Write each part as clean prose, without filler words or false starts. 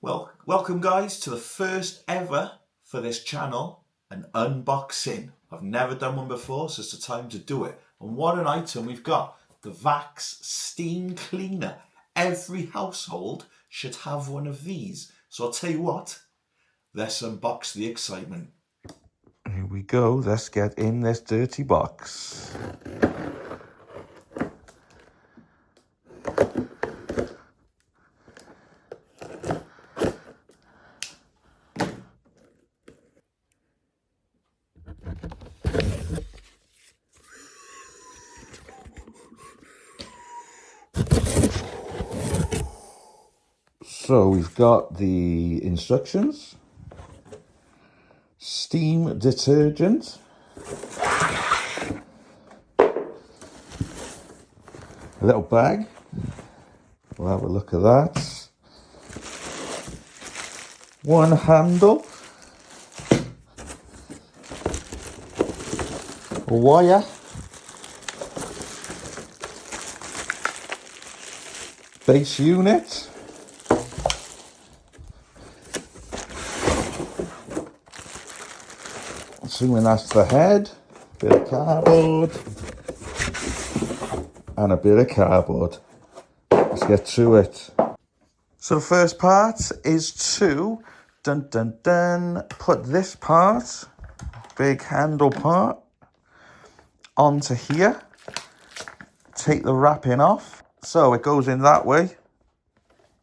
Well, welcome guys to the first ever for this channel, an unboxing. I've never done one before, so it's the time to do it. And what an item we've got. The Vax Steam Cleaner. Every household should have one of these. So I'll tell you what, let's unbox the excitement. Here we go, let's get in this dirty box. So we've got the instructions, steam detergent, a little bag, we'll have a look at that, one handle, a wire, base unit, assuming that's the head, bit of cardboard, and a bit of cardboard. Let's get to it. So the first part is to put this part, big handle part, onto here. Take the wrapping off. So it goes in that way,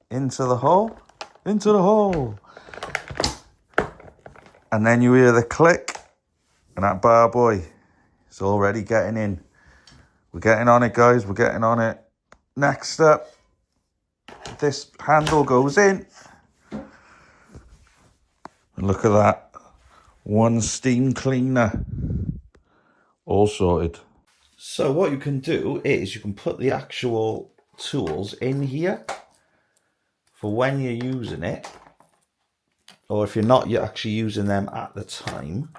into the hole, and then you hear the click, and that bar boy is already getting in. We're getting on it, guys, we're getting on it. Next up, this handle goes in. And look at that, one steam cleaner, all sorted. So what you can do is you can put the actual tools in here for when you're using it, or if you're not, you're actually using them at the time,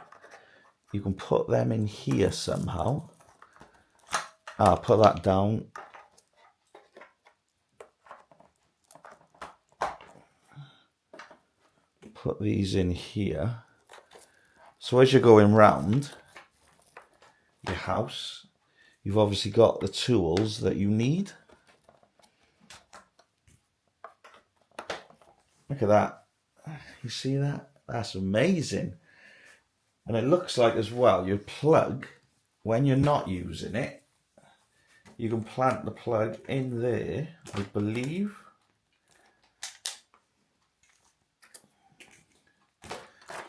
you can put them in here somehow. I'll put that down. Put these in here. So as you're going round your house, you've obviously got the tools that you need. Look at that. You see that? That's amazing. And it looks like as well, your plug, when you're not using it, you can plant the plug in there, I believe.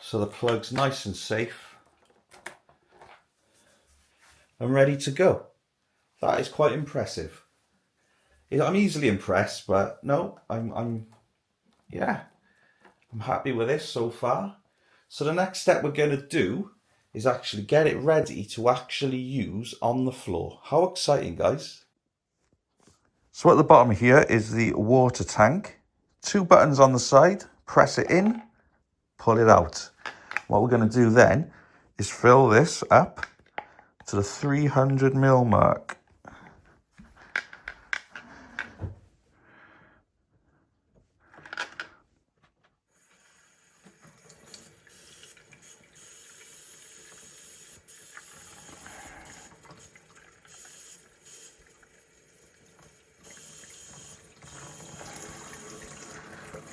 So the plug's nice and safe and ready to go. That is quite impressive. I'm easily impressed, but no, I'm happy with this so far. So the next step we're going to do is actually get it ready to actually use on the floor. How exciting, guys. So at the bottom here is the water tank. 2 buttons on the side, press it in, pull it out. What we're going to do then is fill this up to the 300 ml mark.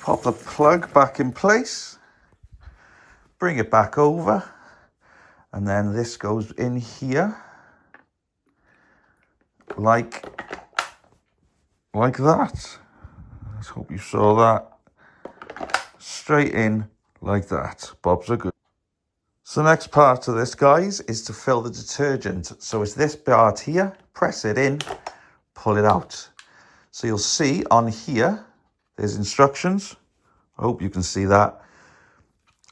Pop the plug back in place, bring it back over, and then this goes in here like that. Let's hope you saw that. Straight in like that. Bobs are good. So the next part of this, guys, is to fill the detergent. So it's this part here, press it in, pull it out. So you'll see on here, there's instructions. I hope you can see that.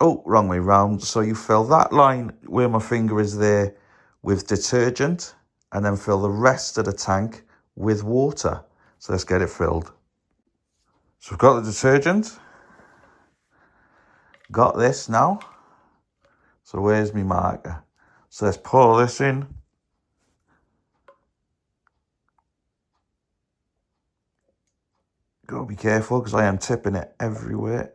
Oh, wrong way round. So you fill that line where my finger is there with detergent, and then fill the rest of the tank with water. So let's get it filled. So we've got the detergent. Got this now. So where's my marker? So let's pour this in. Gotta be careful because I am tipping it everywhere.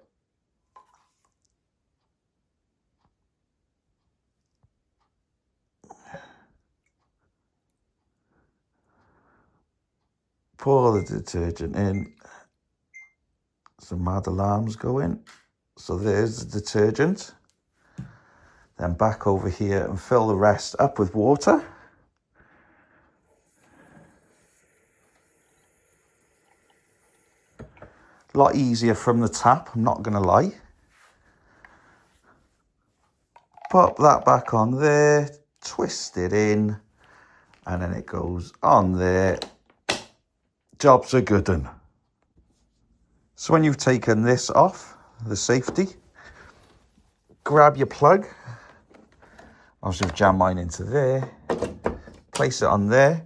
pour the detergent in. Some mad alarms going. So there's the detergent. Then back over here and fill the rest up with water. A lot easier from the tap, I'm not going to lie. Pop that back on there, twist it in, and then it goes on there. Job's a good one. So when you've taken this off, the safety, grab your plug. Obviously I've jammed mine into there. Place it on there.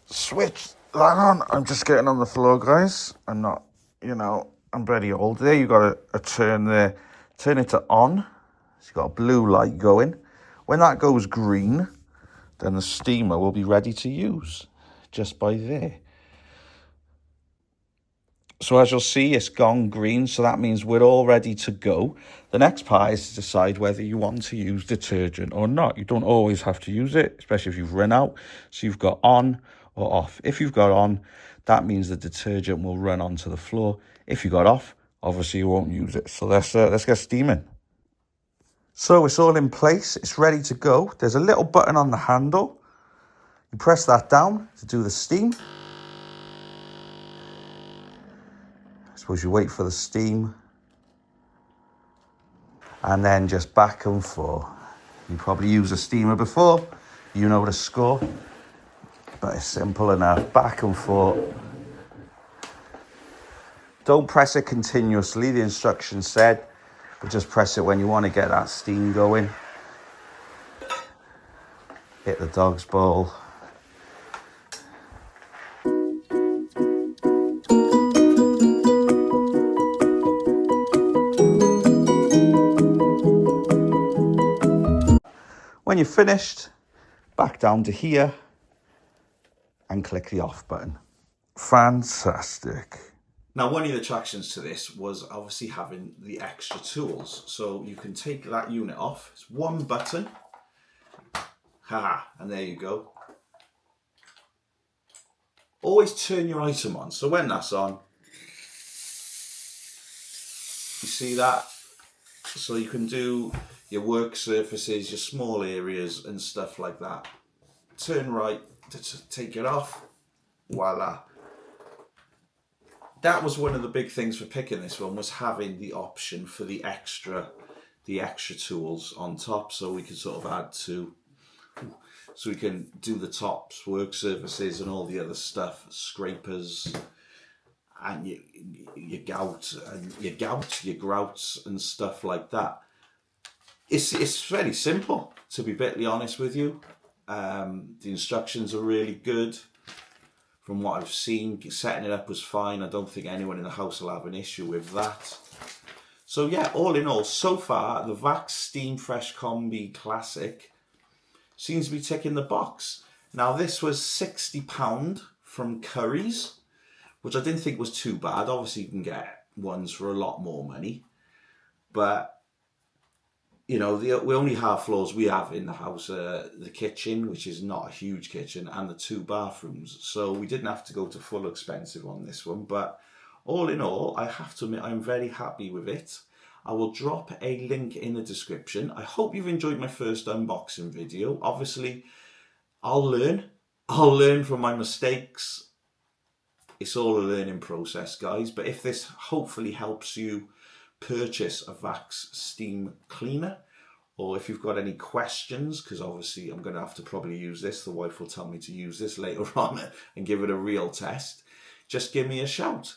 Switch that on. I'm just getting on the floor, guys. I'm not, I'm very old. There you got a turn there. Turn it to on. So you've got a blue light going. When that goes green, then the steamer will be ready to use just by there. So as you'll see, it's gone green, so that means we're all ready to go. The next part is to decide whether you want to use detergent or not. You don't always have to use it, especially if you've run out. So you've got on or off. If you've got on, that means the detergent will run onto the floor. If you got off, obviously you won't use it. So let's get steaming. So it's all in place. It's ready to go. There's a little button on the handle. You press that down to do the steam. I suppose you wait for the steam. And then just back and forth. You probably used a steamer before. You know the score. But it's simple enough. Back and forth. Don't press it continuously, the instructions said. But just press it when you want to get that steam going. Hit the dog's bowl. When you're finished, back down to here and click the off button. Fantastic. Now, one of the attractions to this was obviously having the extra tools. So you can take that unit off. It's one button. And there you go. Always turn your item on. So when that's on, you see that? So you can do your work surfaces, your small areas and stuff like that. Turn right to take it off. Voila. That was one of the big things for picking this one, was having the option for the extra tools on top, so we can sort of add to, so we can do the tops, work surfaces and all the other stuff, scrapers and your grouts and stuff like that. It's very simple, to be bitterly honest with you. The instructions are really good. From what I've seen, setting it up was fine. I don't think anyone in the house will have an issue with that. So yeah, all in all, so far, the Vax Steam Fresh Combi Classic seems to be ticking the box. Now, this was £60 from Curry's, which I didn't think was too bad. Obviously, you can get ones for a lot more money. But, we only have floors we have in the house, the kitchen, which is not a huge kitchen, and the 2 bathrooms. So we didn't have to go to full expensive on this one. But all in all, I have to admit, I'm very happy with it. I will drop a link in the description. I hope you've enjoyed my first unboxing video. Obviously, I'll learn from my mistakes. It's all a learning process, guys. But if this hopefully helps you purchase a Vax steam cleaner, or if you've got any questions, because obviously I'm going to have to probably use this, the wife will tell me to use this later on and give it a real test, just give me a shout.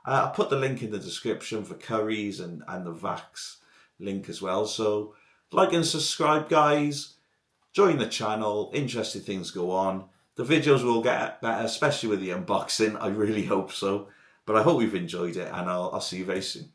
I'll put the link in the description for Curry's and the Vax link as well. So like and subscribe, guys. Join the channel. Interesting things go on. The videos will get better, especially with the unboxing. I really hope so. But I hope you've enjoyed it, and I'll see you very soon.